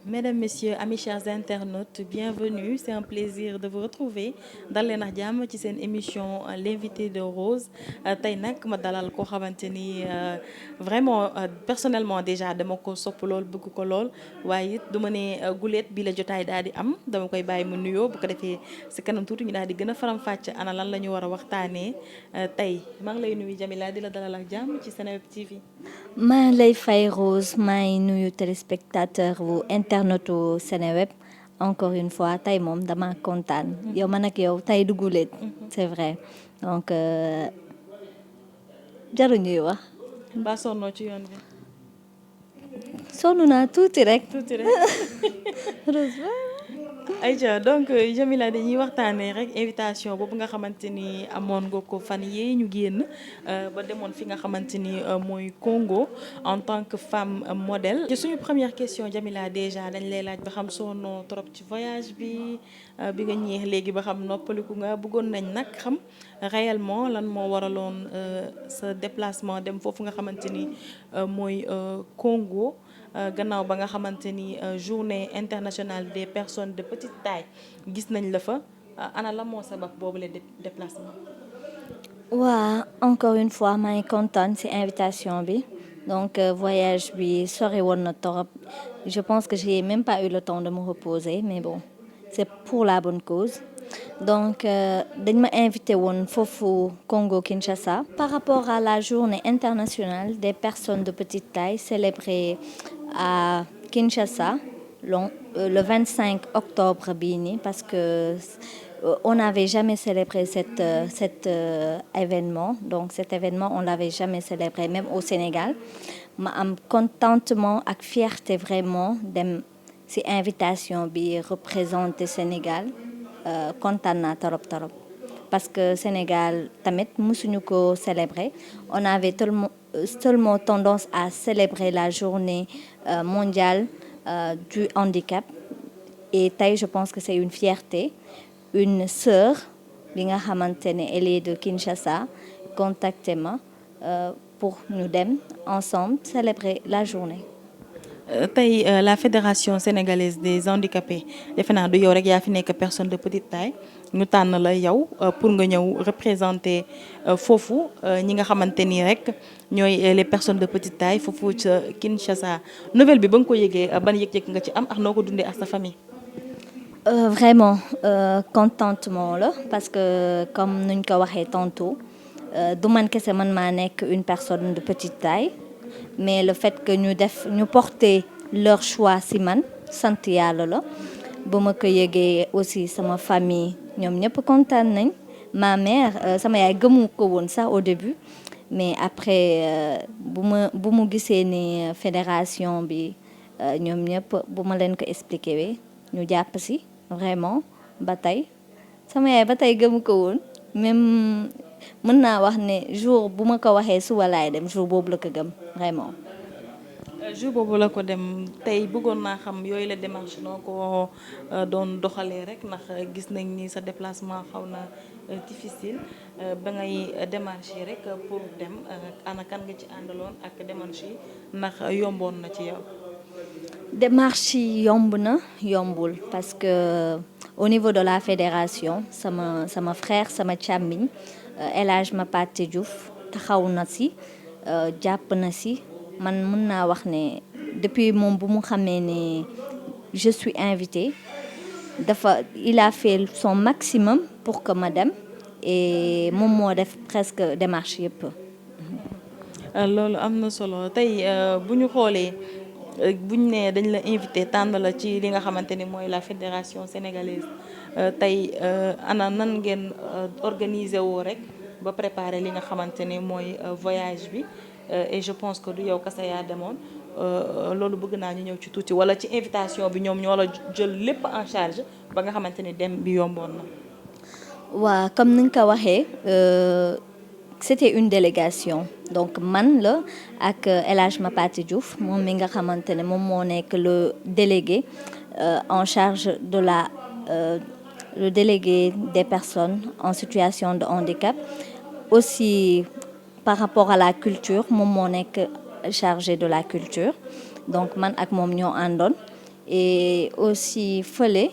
Mesdames, Messieurs, amis chers internautes, bienvenue. C'est un plaisir de vous retrouver dal leen ak jàmm ci seen émission l'invité de Rose tey nag ma dalal koo xamante ni vraiment personnellement déjà dama ko sopp lool bëgg ko lool waaye it du ma ne guléet bi la jotaay daal di am dama koy bàyyi mu nuyoo bu ko defee si kanam tuuti ñu daal di gën a faram-fàcce ana lan la ñu war a waxtaanee tey maa ngi lay nuyu Jamila di la dalal ak jàmm ci Seneweb TV. maa lay fay Rose maa ngi nuyu téléspectateur wu internetu Seneweb encore une fois tey moom dama kontaan yow man ak yow tey duguleet c'est vrai donc jaruñuy wax ba sonnoo ci yoon bi. sonn naa tuuti rek. tuuti rek. Rose Aïcha donc Jamila dañuy waxtaanee rek invitation boobu nga xamante ni amoon nga ko fan yee ñu génn ba demoon fi nga xamante ni mooy Congo en tant que femme modèle. ci suñu première question Jamila déjà dañ lay laaj ba xam sonoo trop ci voyage bi nga ñëwee léegi ba xam noppaliku nga bëggoon nañ nag xam réellement lan moo waraloon sa déplacement dem foofu nga xamante ni mooy Congo. Gannaaw ba nga xamante ni journée internationale des personnes de petite taille gis nañ la fa ana la moo sabab boobu le déplacement. waa encore une fois maa ngi kontaan ci invitation bi donc voyage bi sori woon na torop je pense que j'ai même pas eu le temps de me reposer mais bon c'est pour la bonne cause donc dañ ma invité woon foofu Congo Kinshasa par rapport à la journée internationale des personnes de petite taille célébrée à Kinshasa le 25 octobre bii nii parce que on n'avait jamais célébré cet événement donc cet événement on l'avait jamais célébré même au Sénégal ma am contentement ak fierté vraiment dem ci invitation bi représenter Sénégal kontaan naa torop parce que Sénégal tamit mësuñu ko célébrer on avait seulement tendance à célébrer la journée mondiale du handicap et tey je pense que c'est une fierté une sœur bi nga xamante ne elle est de Kinshasa contacté ma pour ñu dem ensemble célébrer la journée. Tey la fédération sénégalaise des handicapés defe naa du yow rek yaa fi nekk personne de petite taille ñu tànn la yow pour nga ñëw représenter foofu ñi nga xamante ni rek ñooy les personnes de petite taille foofu ca Kinshasa nouvelle bi ba nga ko yëgee ban yëg-yëg nga ci am ak noo ko dundee ak sa famille. Vraiment contentement la parce que comme nuñ ko waxee tantôt du man kese man maa nekk une personne de petite taille. mais le fait que ñu porter leur choix ci man sant yàlla la ba ma ko yëgee aussi sama famille ñoom ñëpp kontaan nañ ma mère sama yaay gëmu ko woon sax au début mais après bu mu gisee ni fédération bi ñoom ñëpp bu ma leen ko expliqué wee ñu jàpp ci vraiment ba tey sama yaay ba tey gëmu ko woon même mën naa wax ne jour bu ma ko waxee suba laay dem jour boobu la ko gëm vraiment. jour boobu la ko dem tey bëggoon naa xam yooyu la démarche noo ko doon doxalee rek ndax gis nañ ni sa déplacement xaw na difficile ba ngay démarche yi rek pour dem ana kan nga ci àndaloon ak démarche yi ndax yomboon na ci yow. démarche yi yomb na yombul parce que au niveau de la fédération sama frère sama càmmiñ El Hadj Mapaté Diouf taxaw na ci jàpp na ci man mën naa wax ne depuis moom bu mu xamee ne je suis invitée il a fait son maximum pour que ma dem et moom moo def presque démarche yëpp. loolu am na solo tey bu ñu xoolee buñ ne dañ la invité tànn la ci li nga xamante ni mooy la fédération sénégalaise tey ana nan ngeen organiser woo rek ba préparer li nga xamante ni mooy voyage bi et je pense que du yow kese yaa demoon loolu bëgg naa ñu ñëw ci tuuti wala ci invitation bi ñoom ñoo la jël lépp en charge ba nga xamante ni dem bi yomboon na. waa comme ni nga ko waxee c'était une délégation donc man la ak El Hadj Mapaté Diouf moom mi nga xamante ne moom moo nekk le délégué en charge de le délégué des personnes en situation de handicap aussi par rapport à la culture moom moo nekk chargé de la culture donc man ak moom ñoo àndoon et aussi fële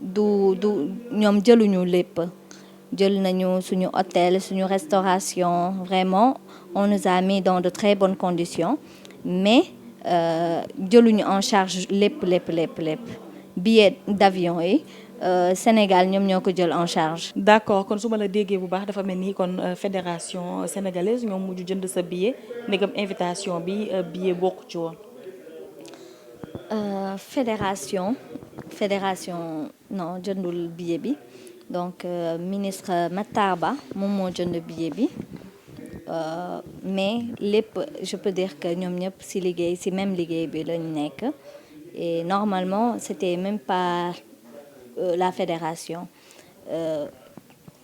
du ñoom jëluñu lépp jël nañu suñu hôtel suñu restauration vraiment on nous a mis dans de très bonnes conditions mais jëluñu en charge lépp billet d'avion yi Sénégal ñoom ñoo ko jël en charge. d'accord kon su ma la déggee bu baax dafa mel ni kon fédération sénégalaise ñoom mujj jënd sa billet ndegam invitation bi billet bokku ci woon. Fédération non jëndul billet bi donc ministre Matar Ba moom moo jënd billet bi mais lépp je peux dire que ñoom ñëpp ci même liggéey bi lañu nekk et normalement c'était même pas la fédération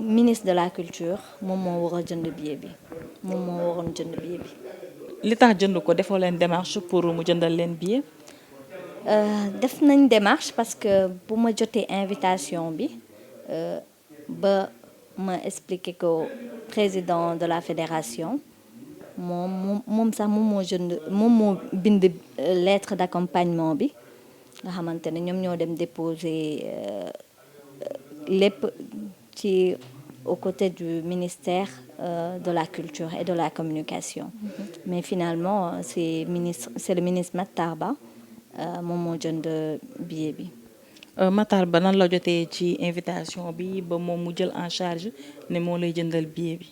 ministre de la culture moom moo war a jënd billet bi moom moo waroon jënd billet bi. li tax jënd ko defoo leen démarche pour mu jëndal leen billet. def nañ démarche parce que bu ma jotee invitation bi ba ma expliquer ko président de la fédération moom sax moom moo bind lettre d'accompagnement bi nga xamante ne ñoom ñoo dem déposer lépp ci aux côtés du ministère de la culture et de la communication mais finalement c'est le ministre Matar Ba moom moo jënd billet bi. Matar Ba nan la jotee ci invitation bi ba moom mu jël en charge ne moo lay jëndal billet bi.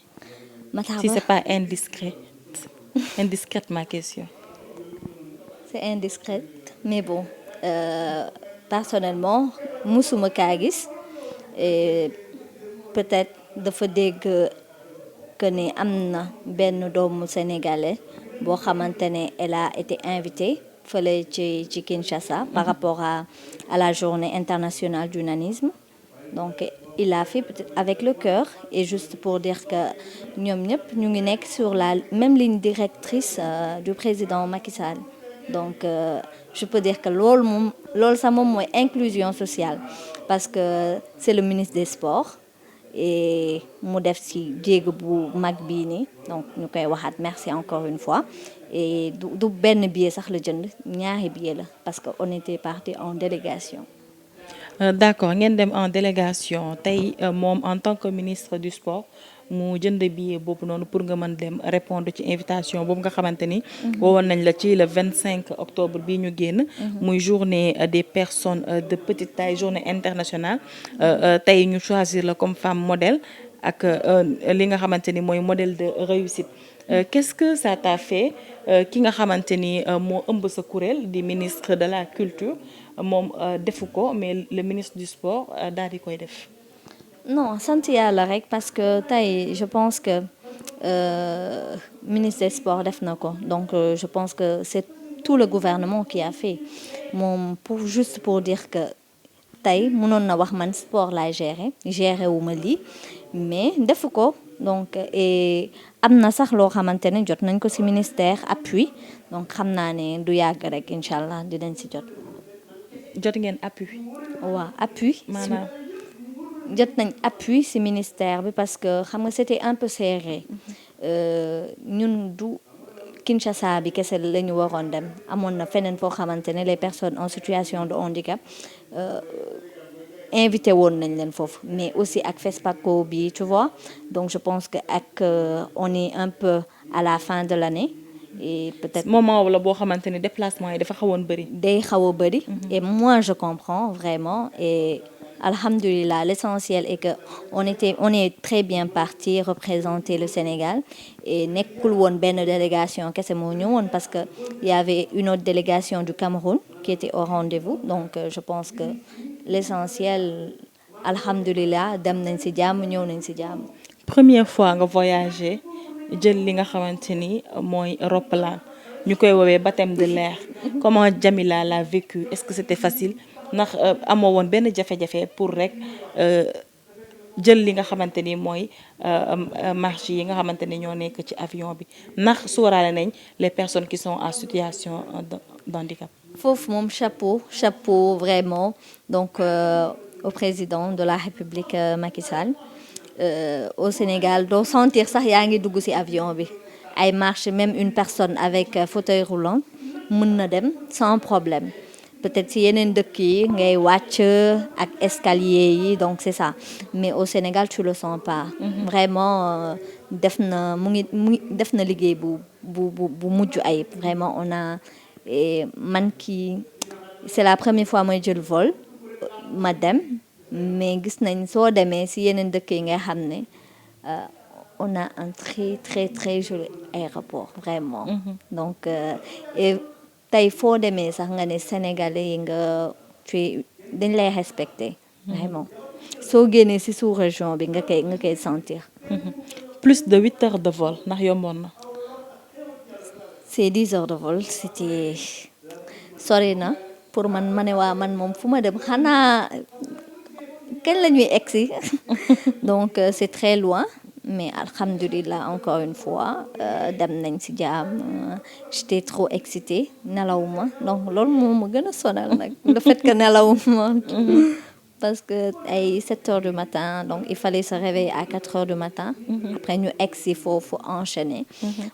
Matar Ba si c'est pas indiscrète ma question. c'est indiscrète mais bon personnellement musuma kaa gis et peut-être dafa dégg que ni am na benn doomu sénégalais boo xamante ne elle a été invitée. fële ci Kinshasa par rapport à la journée internationale du nanisme donc il l'a fait peut-être avec le cœur et juste pour dire que ñoom ñëpp ñu ngi nekk sur la même ligne directrice du président Macky Sall donc je peux dire que loolu sax moom mooy inclusion sociale parce que c'est le ministre des sports et mu def ci jéego bu mag bii nii donc ñu koy waxaat merci encore une fois et du benn billet sax la jënd ñaari billet la parce que on était parti en délégation. D'accord ngeen dem en délégation tey moom en tant que ministre du sport mu jënd billet boobu noonu pour nga mën dem répondre ci invitation boobu nga xamante ni. woowoon nañ la ci le 25 octobre bii ñu génn. muy journée des personnes de petite taille journée internationale. tey ñu choisir la comme femme modèle ak li nga xamante ni mooy modèle de réussite. Qu'est-ce que ça t'a fait ki nga xamante ni moo ëmb sa kuréel di ministre de la culture moom defu ko mais le ministre du sport daal di koy def. non sant yàlla rek parce que tey je pense que ministre des sports def na ko donc je pense que c'est tout le gouvernement qui a fait moom pour dire que tey mënoon na wax man sport laay gérer wu ma lii mais defu ko donc et am na sax loo xamante ne jot nañ ko ci ministère appui donc xam naa ne du yàgg rek incha allah dinañ ci jot. jot ngeen appui. waaw appui. maanaam jot nañ appui ci ministère bi parce que xam nga c'était un peu serré ñun du Kinshasa bi kese la ñu waroon dem amoon na feneen foo xamante ne les personnes en situation de handicap invité woon nañ leen foofu mais aussi ak FESPACO bi tu vois donc je pense que ak on est un peu à la fin de l'année et peut-être moment la boo xamante ni déplacement yi dafa xawoon bëri. day xaw a bëri. et moi je comprends vraiment et alhamdulillah l'essentiel est que on est très bien parti représenter le Sénégal et nekkul woon benn délégation kese moo ñëwoon parce que il y avait une autre délégation du Cameroun qui était au rendez-vous donc je pense que l'essentiel alhamdulillah dem nañ ci jàmm ñëw nañ ci jàmm. première fois nga voyagé jël li nga xamante ni mooy roppalaan ñu koy woowee baptême de l'air comment Jamila l'a vécu est-ce que c'était facile ndax amoo woon benn jafe-jafe pour rek jël li nga xamante ni mooy marche yi nga xamante ni ñoo nekk ci avion bi ndax sóoraale nañ les personnes qui sont en situation d'handicap. foofu moom chapeau vraiment donc au président de la République Macky Sall au Sénégal doo sentir sax yaa ngi dugg ci avion bi ay marche même une personne avec fauteuil roulant mën na dem sans problème peut-être si yeneen dëkk yi ngay wàcc ak escalier yi donc c'est ça mais au Sénégal tu le sens pas. Vraiment def na def na liggéey bu mujj ayib vraiment on a man kii c'est la première fois mooy jël vol ma dem mais gis nañ soo demee si yeneen dëkk yi nga xam ne on a un très très très joli aéroport vraiment. Donc et tey foo demee sax nga ne sénégalais yi nga dañ lay respecter vraiment soo génnee ci sous-région bi nga koy sentir. Plus de 8 heures de vol ndax yomboon na. C'est 10 heures de vol c'était sori na pour man ma ne waa man moom fu ma dem xanaa kañ la ñuy egsi donc c'est très loin. Mais alhamdulillah encore une fois dem nañ ci jàmm j'étais trop excitée nelawuma donc loolu moo ma gën a sonal nag le fait que nelawuma parce que ay 7 heures du matin donc il fallait se réveiller à 4 heures du matin. Après ñu egsi foofu enchaîner.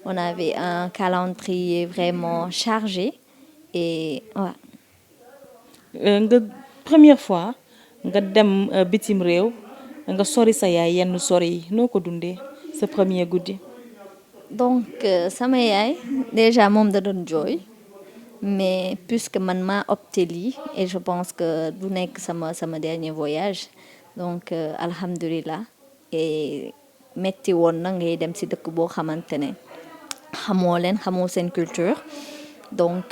On avait un calendrier vraiment chargé et waaw. nga première fois nga dem bitim réew. nga sori sa yaay yenn sori yi noo ko dundee sa premier guddi. Donc sama yaay déjà moom da doon jooy mais puisque man maa opté lii et je pense que du nekk sama dernier voyage donc alhamdulillah et metti woon na ngay dem ci dëkk boo xamante ne xamoo seen culture donc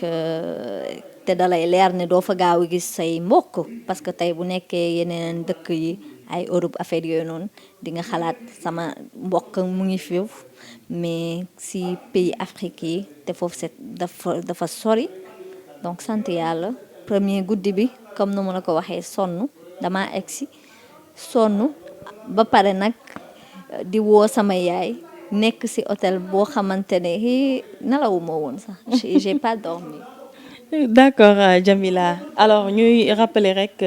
te dalay leer ne doo fa gaaw a gis say mbokk parce que tey bu nekkee yeneen dëkk yi ay Europe affaire yooyu noonu di nga xalaat sama mbokk mu ngi fi mais si pays Afrique yi te foofu c'est dafa sori donc sant yàlla premier guddi bi comme nu ma la ko waxee sonn dama egsi sonn ba pare nag di woo sama yaay nekk ci hôtel boo xamante ne nelawuma woon sax j'ai pas dormi. D'accord Jamila alors ñuy rappeler rek.